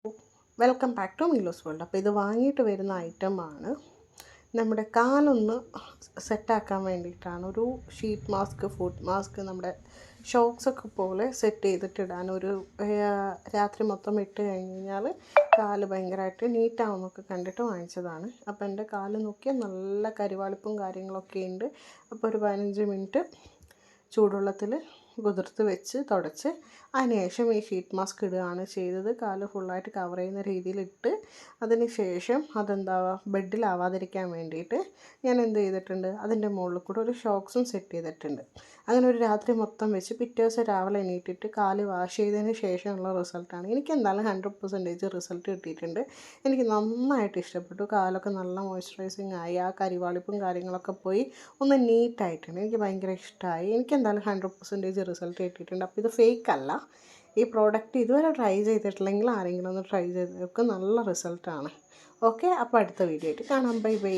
Welcome back to Meelo's world. അപ്പോൾ ഇത് വാങ്ങിയിട്ട് വരുന്ന ഐറ്റമാണ് നമ്മുടെ കാലൊന്ന് സെറ്റാക്കാൻ വേണ്ടിയിട്ടാണ്. ഒരു ഷീറ്റ് മാസ്ക്, ഫുഡ് മാസ്ക്, നമ്മുടെ ഷോക്സൊക്കെ പോലെ സെറ്റ് ചെയ്തിട്ടിടാൻ. രാത്രി മൊത്തം ഇട്ട് കഴിഞ്ഞ് കഴിഞ്ഞാൽ കാല് ഭയങ്കരമായിട്ട് നീറ്റാവുന്നൊക്കെ കണ്ടിട്ട് വാങ്ങിച്ചതാണ്. അപ്പോൾ എൻ്റെ കാല് നോക്കിയാൽ നല്ല കരിവാളിപ്പും കാര്യങ്ങളൊക്കെ ഉണ്ട്. അപ്പോൾ ഒരു 15 മിനിറ്റ് ചൂടുവെള്ളത്തിൽ കുതിർത്ത് വെച്ച് തുടച്ച് അതിനുശേഷം ഈ ഷീറ്റ് മാസ്ക് ഇടുകയാണ് ചെയ്തത്. കാല് ഫുള്ളായിട്ട് കവർ ചെയ്യുന്ന രീതിയിലിട്ട് അതിന് ശേഷം ബെഡിലാവാതിരിക്കാൻ വേണ്ടിയിട്ട് ഞാൻ എന്ത് ചെയ്തിട്ടുണ്ട്, അതിൻ്റെ മുകളിൽ കൂടെ ഒരു ഷോക്സും സെറ്റ് ചെയ്തിട്ടുണ്ട്. അങ്ങനെ ഒരു രാത്രി മൊത്തം വെച്ച് പിറ്റേ ദിവസം രാവിലെ എണീറ്റിട്ട് കാല് വാഷ് ചെയ്തതിന് ശേഷമുള്ള റിസൾട്ടാണ്. എനിക്ക് എന്തായാലും 100% റിസൾട്ട് കിട്ടിയിട്ടുണ്ട്. എനിക്ക് നന്നായിട്ട് ഇഷ്ടപ്പെട്ടു. കാലൊക്കെ നല്ല മോയ്സ്ചറൈസിങ് ആയി, ആ കരിവാളിപ്പും കാര്യങ്ങളൊക്കെ പോയി ഒന്ന് നീറ്റായിട്ടുണ്ട്. എനിക്ക് ഭയങ്കര ഇഷ്ടമായി. എനിക്ക് എന്തായാലും 100% റിസൾട്ട് കിട്ടിയിട്ടുണ്ട്. അപ്പോൾ ഇത് ഫേക്ക് അല്ല. ഈ പ്രോഡക്റ്റ് ഇതുവരെ ട്രൈ ചെയ്തിട്ടില്ലെങ്കിൽ ആരെങ്കിലും ഒന്ന് ട്രൈ ചെയ്ത് നോക്കുക. നല്ല റിസൾട്ടാണ്. ഓക്കെ, അപ്പോൾ അടുത്ത വീഡിയോ ആയിട്ട് കാണാം. Bye bye.